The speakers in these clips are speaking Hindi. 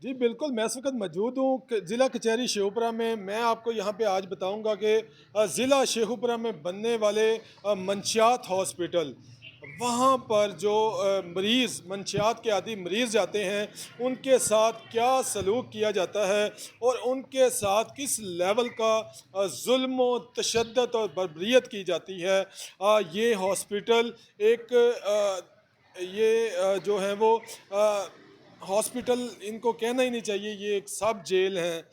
जी, बिल्कुल, मैं इस वक़्त मौजूद हूँ ज़िला कचहरी शेखुपुरा में। मैं आपको यहाँ पे आज बताऊँगा कि ज़िला शेखुपुरा में बनने वाले मंशियात हॉस्पिटल, वहाँ पर जो मरीज़ मंशियात के आदि मरीज़ जाते हैं, उनके साथ क्या सलूक किया जाता है और उनके साथ किस लेवल का ज़ुल्म व तशद्दुद और बर्बरियत की जाती है। ये हॉस्पिटल एक जो है वो हॉस्पिटल इनको कहना ही नहीं चाहिए, ये एक सब जेल है।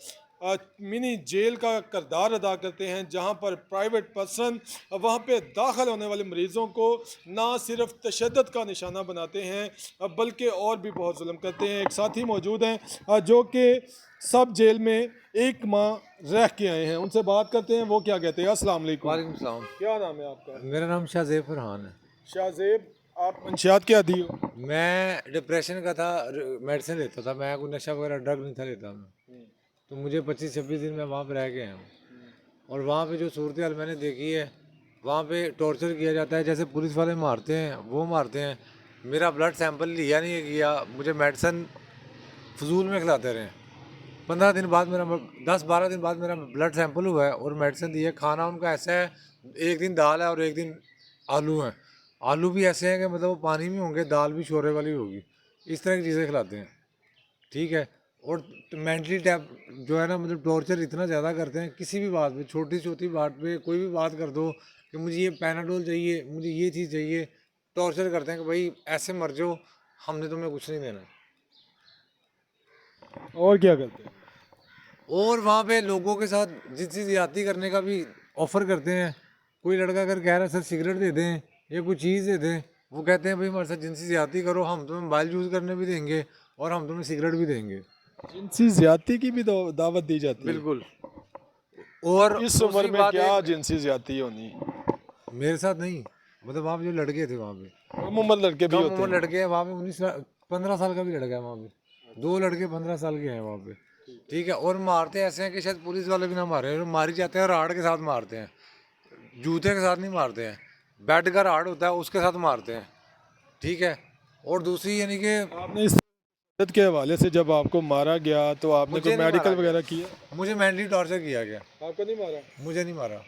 मिनी जेल का किरदार अदा करते हैं, जहाँ पर प्राइवेट पर्सन वहाँ पे दाखिल होने वाले मरीज़ों को ना सिर्फ तशद्दुद का निशाना बनाते हैं, बल्कि और भी बहुत जुल्म करते हैं। एक साथी मौजूद हैं जो कि सब जेल में 1 माह रह के आए हैं, उनसे बात करते हैं वो क्या कहते हैं। अस्सलाम वालेकुम, वालेकुम सलाम। क्या नाम है आपका? मेरा नाम शाहज़ेब फरहान है। शाहजेब, आप मंशियात के आदी हो? मैं डिप्रेशन का था, मेडिसिन लेता था। मैं कोई नशा वगैरह ड्रग नहीं था लेता मैं। तो मुझे 25-26 दिन मैं वहाँ पे रह के आया हूँ। और वहाँ पे जो सूरत हाल मैंने देखी है, वहाँ पे टॉर्चर किया जाता है। जैसे पुलिस वाले मारते हैं, वो मारते हैं। मेरा ब्लड सैंपल लिया नहीं गया, मुझे मेडिसिन फजूल में खिलाते रहे। 15 दिन बाद मेरा 10-12 दिन बाद मेरा ब्लड सैंपल हुआ है और मेडिसिन दी है। खाना उनका ऐसा है, एक दिन दाल है और एक दिन आलू है। आलू भी ऐसे हैं कि मतलब वो पानी में होंगे, दाल भी शोरे वाली होगी। इस तरह की चीज़ें खिलाते हैं, ठीक है। और मेंटली टैप जो है ना, मतलब टॉर्चर इतना ज़्यादा करते हैं। किसी भी बात पे, छोटी छोटी बात पे कोई भी बात कर दो कि मुझे ये पैनाडोल चाहिए, मुझे ये चीज़ चाहिए, टॉर्चर करते हैं कि भाई ऐसे मर जाओ, हमने तुम्हें कुछ नहीं देना। और क्या करते हैं? और वहाँ पे लोगों के साथ जिनसी ज़्यादती करने का भी ऑफ़र करते हैं। कोई लड़का अगर कह रहा है सर सिगरेट दे दें या कोई चीज़ दे दें, वो कहते हैं भाई हमारे साथ जिनसी ज़्यादती करो, हम तुम्हें मोबाइल यूज़ करने भी देंगे और हम तुम्हें सिगरेट भी देंगे। जिनसी ज्यादती की भी दावत दी जाती है? बिल्कुल। और इस उम्र दूसरी में बात क्या एक, जिनसी ज्यादती होनी? मेरे साथ नहीं, मतलब वहाँ पे जो लड़के थे वहाँ पे, कम उम्र लड़के भी कम होते उम्र हैं? लड़के हैं वहाँ पे। 15 साल का भी लड़का है वहाँ पे। 2 लड़के 15 साल के हैं वहाँ पे, ठीक है। और मारते ऐसे हैं कि शायद पुलिस वाले भी ना मारे, और मारी जाते हैं राड के साथ मारते हैं, जूते के साथ नहीं मारते हैं। बेड का राड होता है उसके साथ मारते हैं, ठीक है। और दूसरी यानी कि आपने इस शिद्दत के हवाले से जब आपको मारा गया तो आपने कोई मुझे नहीं मारा मेडिकल गया, वगैरह किया? मुझे मेंटली टॉर्चर किया गया। आपको नहीं मारा? मुझे नहीं मारा,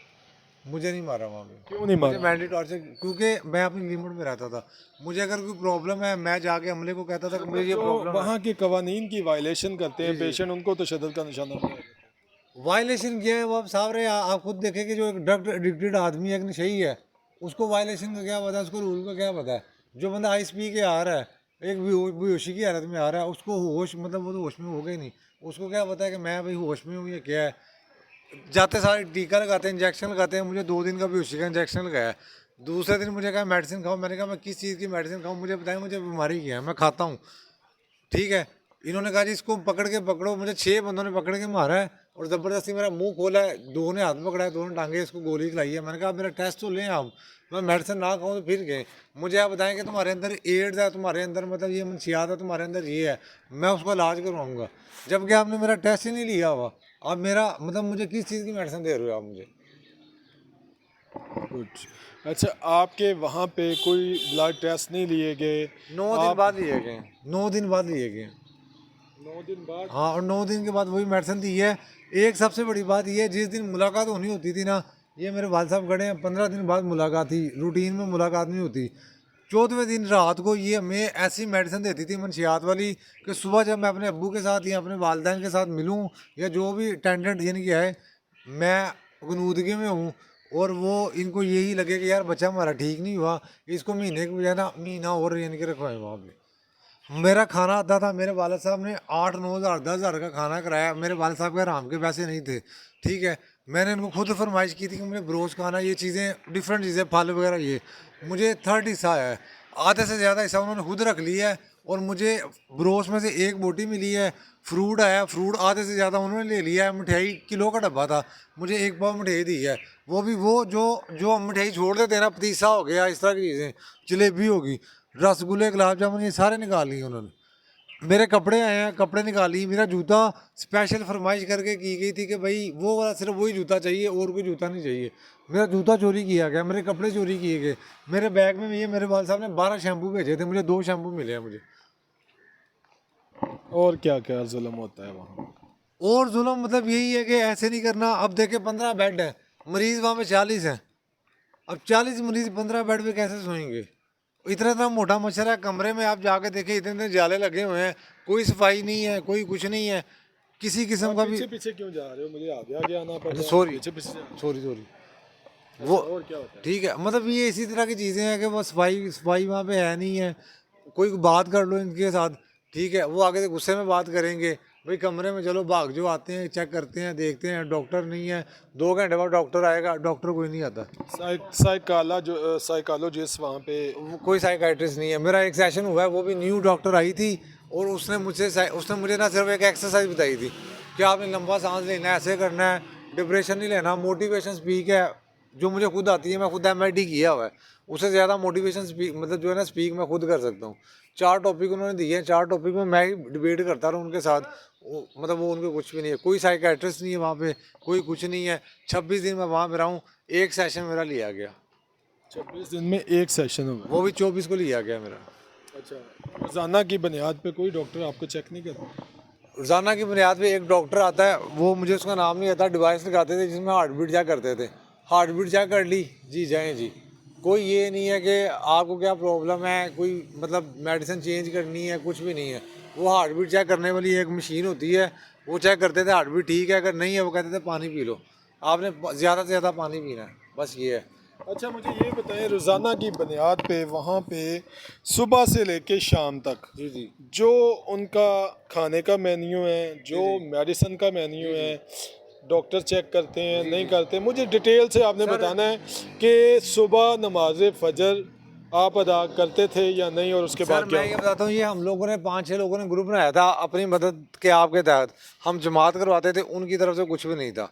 मुझे नहीं मारा वहाँ पे। क्यों नहीं मुझे मारा? मेंटली टॉर्चर, क्योंकि मैं अपनी लिमिट में रहता था। मुझे अगर कोई प्रॉब्लम है, मैं जाके अमले को कहता था कि मुझे मतलब ये जो प्रॉब्लम है। वहाँ के कवानीन की वायलेशन करते जी हैं जी। पेशेंट, उनको तो तशद्दुद का निशाना बनाया जाता वायलेशन किया है वो आप साहब रहे, आप खुद देखें कि जो एक ड्रग एडिक्टेड आदमी है, एक नशेई है, उसको वायलेशन का क्या पता है, उसको रूल का क्या पता है। जो बंदा आइस पी के आ रहा है, एक बेहोशी की हालत में आ रहा है, उसको होश, मतलब वो तो होश में होगा ही नहीं। उसको क्या पता है कि मैं भाई होश में हूँ या क्या है। जाते सारे टीका लगाते हैं, इंजेक्शन लगाते हैं। मुझे 2 दिन का बेहोशी का इंजेक्शन लगाया है। दूसरे दिन मुझे कहा मेडिसिन खाओ, मैंने कहा मैं किस चीज़ की मेडिसिन खाऊं, मुझे बताएं मुझे बीमारी क्या है, मैं खाता हूँ, ठीक है। इन्होंने कहा जी इसको पकड़ के पकड़ो। मुझे 6 बंदों ने पकड़ के मारा है और ज़बरदस्ती मेरा मुंह खोला है। दो ने हाथ पकड़ा है, दोनों टांगे, इसको गोली खिलाई है। मैंने कहा मेरा टेस्ट तो लें आप, मैं मेडिसिन ना खाऊं तो फिर गए। मुझे आप बताएं कि तुम्हारे अंदर एड्स है, तुम्हारे अंदर मतलब ये मंशियात है, तुम्हारे अंदर ये है, मैं उसका इलाज करवाऊंगा। जबकि आपने मेरा टेस्ट ही नहीं लिया हुआ। आप मेरा मतलब मुझे किस चीज़ की मेडिसिन दे रहे हो आप मुझे। है कुछ। अच्छा, आपके वहाँ पे कोई ब्लड टेस्ट नहीं लिए गए? 9 दिन आप बाद लिए गए, 9 दिन बाद लिए गए। 9 दिन बाद? हाँ, और 9 दिन के बाद वही मेडिसिन दी है। एक सबसे बड़ी बात ये है, जिस दिन मुलाकात होनी होती थी ना, ये मेरे वाल साहब खड़े हैं, 15 दिन बाद मुलाकात थी, रूटीन में मुलाकात नहीं होती। 14वें दिन रात को ये हमें ऐसी मेडिसिन देती थी मंशियात वाली कि सुबह जब मैं अपने अब्बू के साथ या अपने वालदैन के साथ मिलूँ, या जो भी अटेंडेंट यानी कि है, मैं गनूदगी में हूँ, और वो इनको यही लगे कि यार बच्चा हमारा ठीक नहीं हुआ, इसको महीने के बजाय ना महीना और यानी कि रखवाएं वहाँ पे। मेरा खाना आता था, मेरे वालद साहब ने 8-9 हज़ार 10 हज़ार का खाना कराया। मेरे वालद साहब के आराम के पैसे नहीं थे, ठीक है। मैंने इनको खुद फरमाइश की थी कि मुझे ब्रोच खाना, ये चीज़ें डिफरेंट चीज़ें, फल वगैरह, ये मुझे थर्ड हिस्सा आया है। आधे से ज़्यादा हिस्सा उन्होंने खुद रख लिया है, और मुझे ब्रोच में से एक बोटी मिली है। फ्रूट आया, फ्रूट आधे से ज़्यादा उन्होंने ले लिया है। मिठाई किलो का डब्बा था, मुझे 1 पाव मिठाई दी है। वो भी वो जो जो हम मिठाई छोड़ देते हैं ना, पतीसा हो गया, इस तरह की चीज़ें, जलेबी होगी, रसगुल्ले, गुलाब जामुन, ये सारे निकाल लिए उन्होंने। मेरे कपड़े आए हैं, कपड़े निकाली। मेरा जूता स्पेशल फरमाइश करके की गई थी कि भाई वो वाला सिर्फ वही जूता चाहिए, और कोई जूता नहीं चाहिए। मेरा जूता चोरी किया गया, मेरे कपड़े चोरी किए गए। मेरे बैग में ये मेरे वाल साहब ने 12 शैम्पू भेजे थे, मुझे 2 शैम्पू मिले हैं मुझे। और क्या क्या जुल्म होता है वहाँ? और जुल्म मतलब यही है कि ऐसे नहीं करना। अब देखे 15 बेड है, मरीज वहाँ पे 40 हैं। अब 40 मरीज 15 बेड पे कैसे सोएंगे? इतना इतना मोटा मच्छर है कमरे में, आप जाके देखें इतने इतने जाले लगे हुए हैं, कोई सफाई नहीं है, कोई कुछ नहीं है किसी किस्म आप का भी। पीछे पीछे क्यों जा रहे हो? मुझे आगे आगे आना पड़ अच्छा रहा है, सॉरी, पीछे पीछे जा रहे सॉरी सॉरी। हो। वो अच्छा, और क्या होता है? ठीक है, मतलब ये इसी तरह की चीज़ें हैं कि वो सफाई सफाई वहाँ पे है नहीं है। कोई बात कर लो इनके साथ, ठीक है, वो आगे से गुस्से में बात करेंगे। भाई कमरे में चलो भाग जो आते हैं, चेक करते हैं, देखते हैं, डॉक्टर नहीं है, 2 घंटे बाद डॉक्टर आएगा, डॉक्टर कोई नहीं आता। साइकोलॉजिस्ट वहाँ पे? वो कोई साइकाइट्रिस्ट नहीं है। मेरा एक सेशन हुआ है, वो भी न्यू डॉक्टर आई थी, और उसने मुझे ना सिर्फ एक एक्सरसाइज बताई थी कि आपने लंबा सांस लेना है, ऐसे करना है, डिप्रेशन नहीं लेना, मोटिवेशन स्पीक है जो मुझे खुद आती है, मैं खुद MIT किया हुआ है। उससे ज़्यादा मोटिवेशन स्पीक मतलब जो है ना स्पीक मैं खुद कर सकता हूँ। 4 टॉपिक उन्होंने दिए हैं, 4 टॉपिक में मैं ही डिबेट करता रहा उनके साथ। मतलब वो उनके कुछ भी नहीं है, कोई साइकाइट्रिस्ट नहीं है वहाँ पे, कोई कुछ नहीं है। 26 दिन मैं वहाँ पे रहा हूँ, एक सेशन मेरा लिया गया, 26 दिन में एक सेशन होगा? वो भी 24 को लिया गया मेरा। अच्छा, रोजाना की बुनियाद पे कोई डॉक्टर आपको चेक नहीं करता? रोजाना की बुनियाद पे एक डॉक्टर आता है, वो मुझे उसका नाम नहीं आता, डिवाइस लगाते थे जिसमें हार्ट बीट चेक करते थे। हार्ट बीट चेक कर ली जी, जाएँ जी। कोई ये नहीं है कि आपको क्या प्रॉब्लम है, कोई मतलब मेडिसिन चेंज करनी है, कुछ भी नहीं है। वो हार्ट बीट चेक करने वाली एक मशीन होती है, वो चेक करते थे हार्ट बीट ठीक है, अगर नहीं है वो कहते थे पानी पी लो, आपने ज़्यादा से ज़्यादा पानी पीना है, बस ये है। अच्छा, मुझे ये बताएं, रोज़ाना की बुनियाद पे वहाँ पे सुबह से लेके शाम तक जी जी जो उनका खाने का मेन्यू है, जो मेडिसिन का मेन्यू है, डॉक्टर चेक करते हैं नहीं करते, मुझे डिटेल से आपने बताना है कि सुबह नमाज फजर आप अदा करते थे या नहीं, और उसके सर बाद क्या मैं ये होता? बताता हूँ, ये हम लोगों ने 5-6 लोगों ने ग्रुप बनाया था अपनी मदद के आपके तहत। हम जमात करवाते थे, उनकी तरफ से कुछ भी नहीं था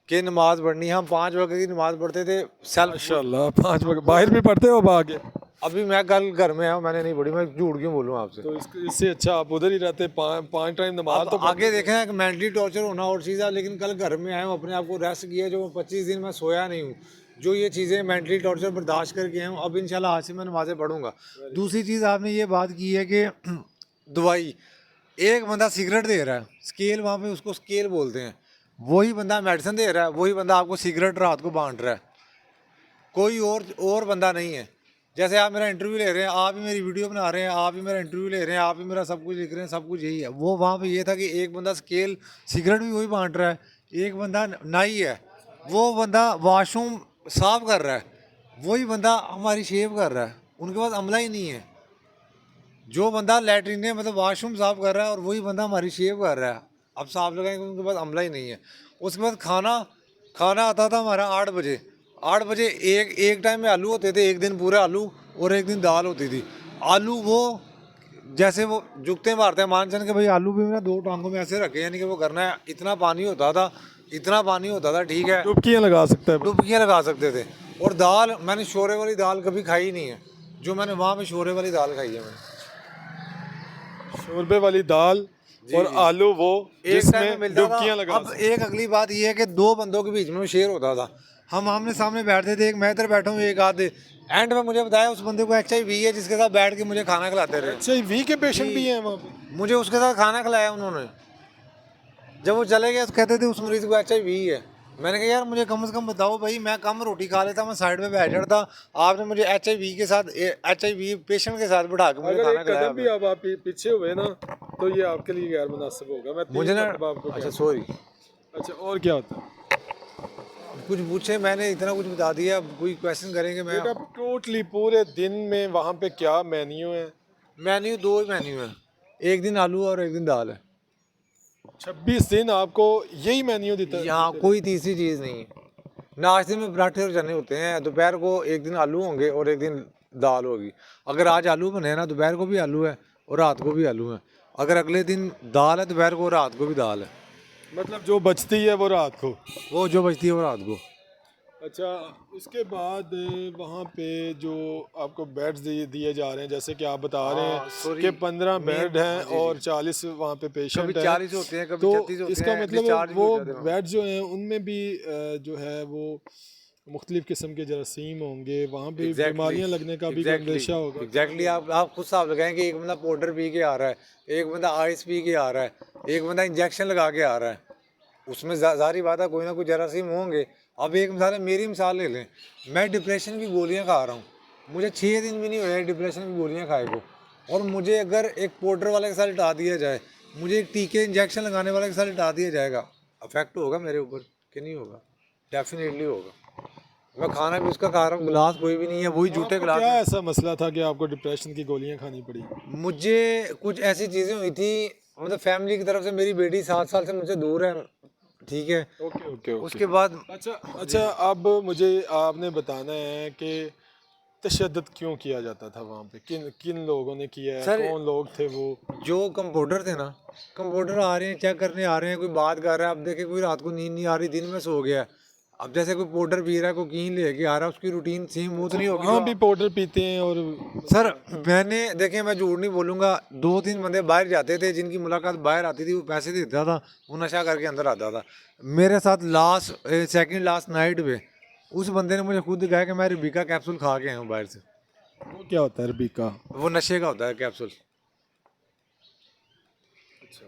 कि नमाज पढ़नी है। हम 5 वक्त की नमाज पढ़ते थे सेल्फ। माशाल्लाह, 5 वक्त बाहर भी पढ़ते हो आगे? अभी मैं कल घर में आया, मैंने नहीं पढ़ी, मैं झूठ क्यों बोलूँ आपसे। तो इससे अच्छा आप उधर ही रहते, 5 टाइम नमाज अब तो आगे देखें कि मेंटली टॉर्चर होना और चीज़ है, लेकिन कल घर में आया हूँ, अपने आप को रेस्ट किया, जो 25 दिन मैं सोया नहीं हूँ, जो ये चीज़ें मेंटली टॉर्चर बर्दाश्त करके आया हूँ, अब इंशाल्लाह आज से मैं नमाज़ें पढ़ूंगा। दूसरी चीज़ आपने ये बात की है कि दवाई, एक बंदा सिगरेट दे रहा है, स्केल वहाँ पे उसको स्केल बोलते हैं, वही बंदा मेडिसिन दे रहा है, वही बंदा आपको सिगरेट रात को बांट रहा है, कोई और बंदा नहीं है। जैसे आप मेरा इंटरव्यू ले रहे हैं, आप ही मेरी वीडियो बना रहे हैं, आप ही मेरा इंटरव्यू ले रहे हैं, आप ही मेरा सब कुछ लिख रहे हैं, सब कुछ यही है। वो वहाँ पे ये था कि एक बंदा स्केल सिगरेट भी वही बांट रहा है, एक बंदा नाई है, वो बंदा वॉशरूम साफ कर रहा है, वही बंदा हमारी शेव कर रहा है, उनके पास अमला ही नहीं है। जो बंदा लैट्रिन में मतलब वॉशरूम साफ कर रहा है और वही बंदा हमारी शेव कर रहा है, अब साफ लगाएंगे, उनके पास अमला ही नहीं है। उसके बाद खाना खाना आता था हमारा 8 बजे। 8 बजे एक टाइम में आलू होते थे, एक दिन पूरे आलू और एक दिन दाल होती थी। आलू वो जैसे वो जुगते मारते हैं, मान चल के भाई आलू भी मैंने 2 टांगों में ऐसे रखे, यानी कि वो करना है। इतना पानी होता था, इतना पानी होता था, ठीक है, डुबकियाँ लगा सकता है? डुबकियाँ लगा सकते थे। और दाल, मैंने शोरे वाली दाल कभी खाई नहीं है, जो मैंने वहाँ पे शोरे वाली दाल खाई है मैंने। शोरबे वाली दाल और आलू वो एक टाइम में जिसमें मिलता डुबकियाँ था। लगा अब एक अगली बात ये है कि 2 बंदों के बीच में शेयर होता था, हम आमने सामने बैठते थे, एक मैं इधर बैठा हूँ, एक आधे। एंड में मुझे बताया उस बंदे को HIV है, जिसके साथ बैठ के मुझे खाना खिलाते रहे। HIV के पेशेंट भी हैं वहाँ पे? मुझे उसके साथ खाना खिलाया उन्होंने। जब वो चले गए तो कहते थे उस मरीज को HIV है। मैंने कहा यार मुझे कम से कम बताओ भाई, मैं कम रोटी खा लेता, मैं साइड में बैठ जाता, आपने मुझे HIV के साथ HIV पेशेंट के साथ बैठा के मुझे अगर खाना एक खिलाया। कदम भी अब आप पीछे हुए ना तो ये आपके लिए गैर मुनासिब होगा। मैं 3 मुझे ना, मरतबा आपको अच्छा सॉरी, अच्छा, और क्या होता है? कुछ पूछे, मैंने इतना कुछ बता दिया, अब कोई क्वेश्चन करेंगे मैं। बेटा, टोटली पूरे दिन में वहाँ पे क्या मेन्यू है? मेन्यू 2 मेन्यू है, एक दिन आलू और एक दिन दाल है। 26 दिन आपको यही मेन्यू देता है? यहाँ कोई तीसरी चीज़ नहीं है। नाश्ते में पराठे और चने होते हैं, दोपहर को एक दिन आलू होंगे और एक दिन दाल होगी। अगर आज आलू बने ना, दोपहर को भी आलू है और रात को भी आलू है। अगर अगले दिन दाल है, दोपहर को, रात को भी दाल है। मतलब जो बचती है वो रात को? वो जो बचती है वो रात को। अच्छा, उसके बाद वहाँ पे जो आपको बेड्स दिए जा रहे हैं, जैसे कि आप बता रहे हैं कि 15 बेड हैं और 40 वहाँ पे पेशेंट कभी हैं, 40 होते हैं, कभी तो 36 होते इसका हैं, मतलब डिस्चार्ज भी वो हो जाते हैं। बेड जो हैं उनमें भी जो है वो मुख्तलिफ़ किस्म के जरासीम होंगे, वहाँ पे बीमारियाँ लगने का भी कोई अंदेशा होगा। एग्जैक्टली आप खुद साहब लगाएं कि एक बंदा पाउडर पी के आ रहा है, एक बंदा आइस पी के आ रहा है, एक बंदा इंजेक्शन लगा के आ रहा है, उसमें जारी बात है कोई ना कोई जरासीम होंगे। अब एक मिसाल है, मेरी मिसाल ले लें, मैं डिप्रेशन की गोलियां खा रहा हूँ, मुझे 6 दिन भी नहीं हुए डिप्रेशन की गोलियां खाए को, और मुझे अगर एक पाउडर वाले के साथ लिटा दिया जाए, मुझे एक टीके इंजेक्शन लगाने वाले के साथ लिटा दिया जाएगा, अफेक्ट होगा मेरे ऊपर कि नहीं होगा? डेफिनेटली होगा। मैं खाना भी उसका खा रहा हूँ, गिलास कोई भी नहीं है, वही जूठे आपको गिलास क्या हैं। ऐसा मसला था कि आपको डिप्रेशन की गोलियाँ खानी पड़ी? मुझे कुछ ऐसी चीज़ें हुई थी, मतलब फैमिली की तरफ से मेरी बेटी 7 साल से मुझसे दूर है, ठीक है। Okay okay okay. उसके बाद अच्छा अच्छा, अब मुझे आपने बताना है कि तशद्दुद क्यों किया जाता था वहाँ पे, किन किन लोगों ने किया है, सर, कौन लोग थे वो? जो कंपाउंडर थे ना, कंपाउंडर आ रहे हैं, चेक करने आ रहे हैं, कोई बात कर रहा है, अब देखे कोई रात को नींद नहीं आ रही, दिन में सो गया है, अब जैसे कोई पाउडर पी रहा है, कोकीन लेके आ रहा है, उसकी रूटीन सेम वो तो नहीं होगी। वहाँ भी पाउडर पीते हैं और सर मैंने देखे, मैं झूठ नहीं बोलूँगा, 2-3 बंदे बाहर जाते थे, जिनकी मुलाकात बाहर आती थी, वो पैसे देता था, वो नशा करके अंदर आता था। मेरे साथ सेकंड लास्ट नाइट पे उस बंदे ने मुझे खुद कहा कि मैं रिबिका कैप्सूल खा के आया हूँ बाहर से। वो क्या होता है अरबी का? वो नशे का होता है कैप्सूल। अच्छा,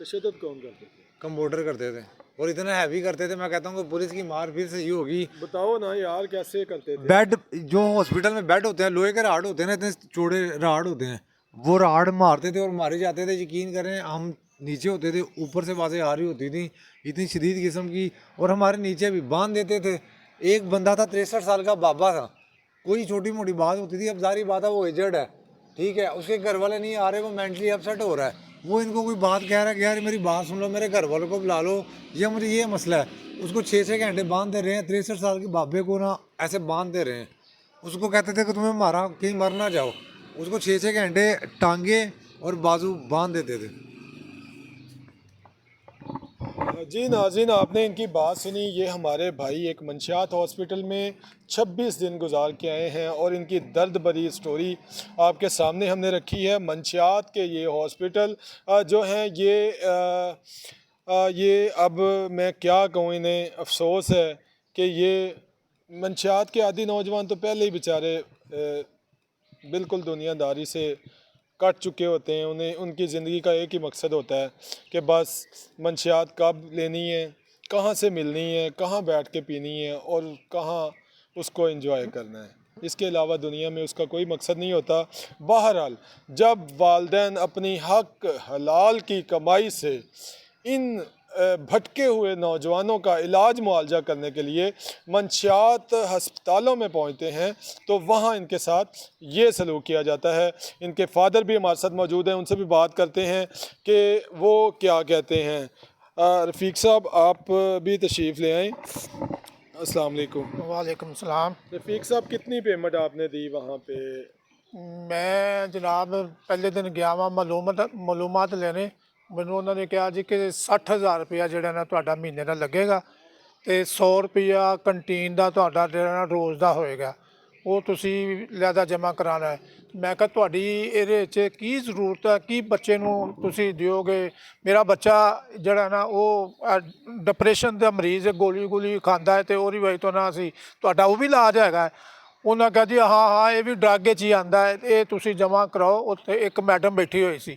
तशद्दुद कौन करते थे? कंपाउंडर करते थे, और इतना हैवी करते थे, मैं कहता हूँ कि पुलिस की मार फिर से ये होगी। बताओ ना यार, कैसे करते थे? बेड, जो हॉस्पिटल में बेड होते हैं, लोहे के राड होते हैं ना, इतने चौड़े राड होते हैं, वो राड मारते थे और मारे जाते थे। यकीन करें, हम नीचे होते थे, ऊपर से आवाज़ें आ रही होती थी इतनी शदीद किस्म की, और हमारे नीचे भी बांध देते थे। एक बंदा था 63 साल का बाबा था, कोई छोटी मोटी बात होती थी, अब जारी बात है वो एजड है, ठीक है, उसके घर वाले नहीं आ रहे, वो मेंटली अपसेट हो रहा है, वो इनको कोई बात कह रहा है कि यार मेरी बात सुन लो, मेरे घर वालों को बुला लो, या मुझे ये मसला है। उसको 6-6 घंटे बांध दे रहे हैं, 63 साल के बाबे को ना ऐसे बांध दे रहे हैं। उसको कहते थे कि तुम्हें मारा, कहीं मर ना जाओ, उसको 6-6 घंटे टांगे और बाजू बांध देते थे। जी नाज़रीन, आपने इनकी बात सुनी। ये हमारे भाई एक मंशियात हॉस्पिटल में 26 दिन गुजार के आए हैं और इनकी दर्द भरी स्टोरी आपके सामने हमने रखी है। मंशियात के ये हॉस्पिटल जो हैं ये अब मैं क्या कहूँ, इन्हें अफसोस है कि ये मंशियात के आदि नौजवान तो पहले ही बेचारे बिल्कुल दुनियादारी से कट चुके होते हैं। उन्हें उनकी ज़िंदगी का एक ही मकसद होता है कि बस मंशियात कब लेनी है, कहाँ से मिलनी है, कहाँ बैठ के पीनी है और कहाँ उसको एंजॉय करना है। इसके अलावा दुनिया में उसका कोई मकसद नहीं होता। बहरहाल, जब वालिदैन अपनी हक हलाल की कमाई से इन भटके हुए नौजवानों का इलाज मुआवजा करने के लिए मंशियात हस्पतालों में पहुंचते हैं तो वहां इनके साथ ये सलूक किया जाता है। इनके फादर भी हमारे साथ मौजूद हैं, उनसे भी बात करते हैं कि वो क्या कहते हैं। रफ़ीक साहब, आप भी तशरीफ़ ले आएँ। अस्सलाम वालेकुम। वालेकुम सलाम। रफ़ीक साहब, कितनी पेमेंट आपने दी वहाँ पे? मैं जनाब पहले दिन गया वा मालूमात लेने। ਮੈਨੂੰ ਉਹਨਾਂ ਨੇ ਕਿਹਾ ਜੀ ਕਿ 60,000 ਰੁਪਇਆ ਜਿਹੜਾ ਨਾ ਤੁਹਾਡਾ ਮਹੀਨੇ ਦਾ ਲੱਗੇਗਾ ਤੇ 100 ਰੁਪਇਆ ਕੰਟੀਨ ਦਾ ਤੁਹਾਡਾ ਜਿਹੜਾ ਨਾ ਰੋਜ਼ ਦਾ ਹੋਏਗਾ, ਉਹ ਤੁਸੀਂ ਲਿਆਦਾ ਜਮ੍ਹਾਂ ਕਰਾਉਣਾ ਹੈ। ਮੈਂ ਕਿਹਾ ਤੁਹਾਡੀ ਇਹਦੇ 'ਚ ਕੀ ਜ਼ਰੂਰਤ ਹੈ, ਕੀ ਬੱਚੇ ਨੂੰ ਤੁਸੀਂ ਦਿਓਗੇ? ਮੇਰਾ ਬੱਚਾ ਜਿਹੜਾ ਨਾ ਉਹ ਡਿਪਰੈਸ਼ਨ ਦਾ ਮਰੀਜ਼ ਹੈ, ਗੋਲੀ ਖਾਂਦਾ ਹੈ ਤੇ ਉਹਦੀ ਵਜ੍ਹਾ ਤੋਂ ਨਾ ਅਸੀਂ ਤੁਹਾਡਾ ਉਹ ਵੀ ਇਲਾਜ ਹੈਗਾ ਹੈ। ਉਹਨਾਂ ਕਿਹਾ ਜੀ ਹਾਂ ਇਹ ਵੀ ਡਰੱਗ 'ਚ ਹੀ ਆਉਂਦਾ ਹੈ, ਇਹ ਤੁਸੀਂ ਜਮ੍ਹਾਂ ਕਰਾਓ। ਉੱਥੇ ਇੱਕ ਮੈਡਮ ਬੈਠੀ ਹੋਈ ਸੀ,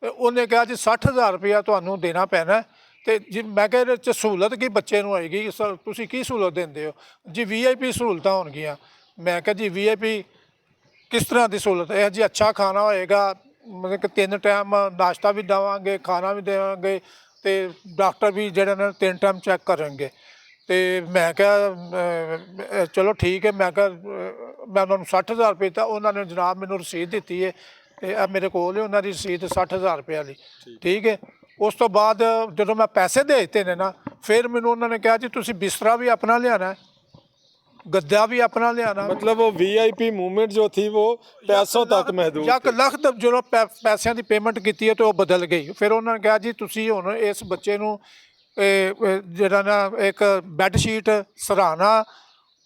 ਉਹਨੇ ਕਿਹਾ ਜੀ 60,000 ਰੁਪਇਆ ਤੁਹਾਨੂੰ ਦੇਣਾ ਪੈਣਾ। ਤੇ ਜੀ ਮੈਂ ਕਿਹਾ ਇਹਦੇ 'ਚ ਸਹੂਲਤ ਕੀ ਬੱਚੇ ਨੂੰ ਹੋਏਗੀ, ਤੁਸੀਂ ਕੀ ਸਹੂਲਤ ਦਿੰਦੇ ਹੋ ਜੀ? VIP ਸਹੂਲਤਾਂ ਹੋਣਗੀਆਂ। ਮੈਂ ਕਿਹਾ ਜੀ VIP ਕਿਸ ਤਰ੍ਹਾਂ ਦੀ ਸਹੂਲਤ ਹੈ ਜੀ? ਅੱਛਾ ਖਾਣਾ ਹੋਏਗਾ, ਮਤਲਬ ਕਿ 3 ਟਾਈਮ ਨਾਸ਼ਤਾ ਵੀ ਦੇਵਾਂਗੇ, ਖਾਣਾ ਵੀ ਦੇਵਾਂਗੇ, ਤੇ ਡਾਕਟਰ ਵੀ ਜਿਹੜੇ ਨੇ 3 ਟਾਈਮ ਚੈੱਕ ਕਰਨਗੇ। ਤੇ ਮੈਂ ਕਿਹਾ ਚਲੋ ਠੀਕ ਹੈ। ਮੈਂ ਕਿਹਾ ਮੈਂ ਉਹਨਾਂ ਨੂੰ 60,000 ਰੁਪਏ ਦਿੱਤਾ। ਉਹਨਾਂ ਨੇ ਜਨਾਬ ਮੈਨੂੰ ਰਸੀਦ ਦਿੱਤੀ ਹੈ, ਤੇ ਆ ਮੇਰੇ ਕੋਲ ਉਹਨਾਂ ਦੀ ਰਸੀਦ 60,000 ਰੁਪਏ ਵਾਲੀ, ਠੀਕ ਹੈ। ਉਸ ਤੋਂ ਬਾਅਦ ਜਦੋਂ ਮੈਂ ਪੈਸੇ ਦੇ ਦਿੱਤੇ ਨੇ ਨਾ, ਫਿਰ ਮੈਨੂੰ ਉਹਨਾਂ ਨੇ ਕਿਹਾ ਜੀ ਤੁਸੀਂ ਬਿਸਤਰਾ ਵੀ ਆਪਣਾ ਲਿਆਣਾ, गद्दा भी अपना लियाना। मतलब वो VIP मूवमेंट जो थी वो पैसों तक महदूद थी। ਲੱਖ ਜਦੋਂ ਪੈਸਿਆਂ ਦੀ ਪੇਮੈਂਟ ਕੀਤੀ ਹੈ ਤੇ ਉਹ ਬਦਲ ਗਈ। ਫਿਰ ਉਹਨਾਂ ਨੇ ਕਿਹਾ ਜੀ ਤੁਸੀਂ ਹੁਣ ਇਸ ਬੱਚੇ ਨੂੰ ਜਿਹੜਾ ਨਾ ਇੱਕ ਬੈੱਡ ਸ਼ੀਟ, ਸਰਾਣਾ,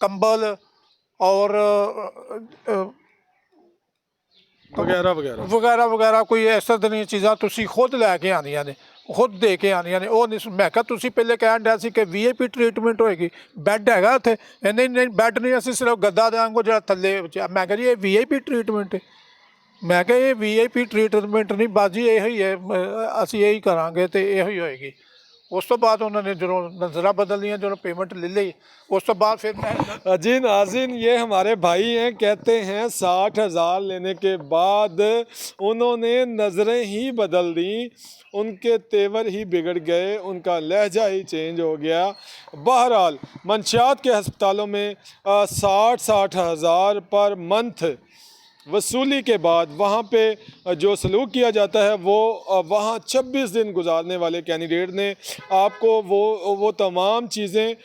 ਕੰਬਲ ਔਰ वगैरह वगैरह ਵਗੈਰਾ ਕੋਈ ਇਸ ਤਰ੍ਹਾਂ ਦੀਆਂ ਚੀਜ਼ਾਂ ਤੁਸੀਂ ਖੁਦ ਲੈ ਕੇ ਆਉਂਦੀਆਂ ਨੇ। ਖੁਦ ਦੇ ਕੇ ਆਉਣੀਆਂ ਨੇ। ਉਹ ਨਹੀਂ, ਮੈਂ ਕਿਹਾ ਤੁਸੀਂ ਪਹਿਲੇ ਕਹਿਣ ਡਿਆ ਸੀ ਕਿ VIP ਟ੍ਰੀਟਮੈਂਟ ਹੋਏਗੀ, ਬੈੱਡ ਹੈਗਾ ਉੱਥੇ? ਨਹੀਂ ਨਹੀਂ ਬੈੱਡ ਨਹੀਂ, ਅਸੀਂ ਸਿਰਫ ਗੱਦਾ ਦਿਆਂਗੇ ਜਿਹੜਾ ਥੱਲੇ। ਮੈਂ ਕਿਹਾ ਜੀ ਇਹ VIP ਟ੍ਰੀਟਮੈਂਟ ਹੈ? ਮੈਂ ਕਿਹਾ ਇਹ VIP ਟ੍ਰੀਟਮੈਂਟ ਨਹੀਂ ਬਾਜੀ, ਇਹੋ ਹੀ ਹੈ, ਅਸੀਂ ਇਹੀ ਕਰਾਂਗੇ ਤੇ ਇਹੋ ਹੀ ਹੋਏਗੀ। ਉਸ ਤੋਂ ਬਾਅਦ ਉਹਨਾਂ ਨੇ ਜਦੋਂ ਨਜ਼ਰਾਂ बदल लिया, जो पेमेंट ले ली, उस तो बाद फिर मैं जी नाज़रीन, ये हमारे भाई हैं, कहते हैं 60,000 लेने के बाद उन्होंने नज़रें ही बदल दी, उनके तेवर ही बिगड़ गए, उनका लहजा ही चेंज हो गया। बहरहाल मंशियात के हस्पतालों में 60 हज़ार पर मंथ वसूली के बाद वहाँ पे जो सलूक किया जाता है वो वहाँ 26 दिन गुजारने वाले कैंडिडेट ने आपको वो तमाम चीज़ें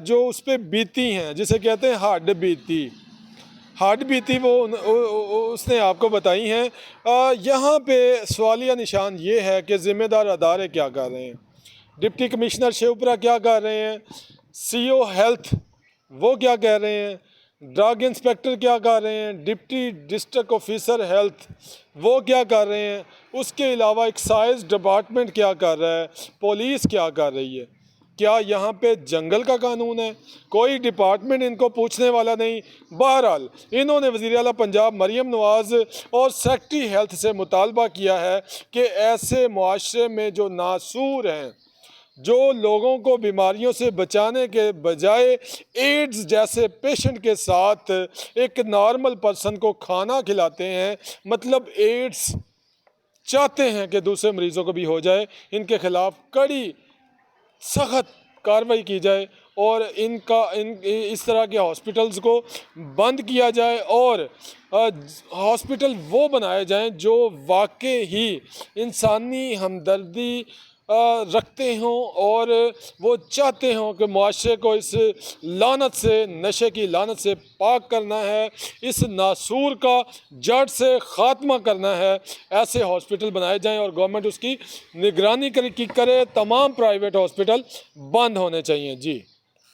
जो उस पर बीती हैं, जिसे कहते हैं हड बीती वो उसने आपको बताई हैं। यहाँ पे सवालिया निशान ये है कि ज़िम्मेदार अदारे क्या कर रहे हैं, डिप्टी कमिश्नर शेखपुरा क्या कर रहे हैं, CO हेल्थ वो क्या कह रहे हैं, ड्रग इंस्पेक्टर क्या कर रहे हैं, डिप्टी डिस्ट्रिक्ट ऑफिसर हेल्थ वो क्या कर रहे हैं, उसके अलावा एक्साइज डिपार्टमेंट क्या कर रहा है, पुलिस क्या कर रही है। क्या यहाँ पे जंगल का कानून है? कोई डिपार्टमेंट इनको पूछने वाला नहीं। बहरहाल इन्होंने वज़ीर आला पंजाब मरीम नवाज़ और सेक्रेटरी हेल्थ से मुतालबा किया है कि ऐसे मुआशरे में जो नासूर हैं, जो लोगों को बीमारियों से बचाने के बजाय एड्स जैसे पेशेंट के साथ एक नॉर्मल पर्सन को खाना खिलाते हैं, मतलब एड्स चाहते हैं कि दूसरे मरीज़ों को भी हो जाए, इनके ख़िलाफ़ कड़ी सख्त कार्रवाई की जाए और इस तरह के हॉस्पिटल्स को बंद किया जाए और हॉस्पिटल वो बनाए जाएं जो वाकई ही इंसानी हमदर्दी रखते हों और वो चाहते हों कि मुआशरे को इस लानत से, नशे की लानत से पाक करना है, इस नासूर का जड़ से ख़ात्मा करना है। ऐसे हॉस्पिटल बनाए जाएं और गवर्नमेंट उसकी निगरानी करे। तमाम प्राइवेट हॉस्पिटल बंद होने चाहिए। जी।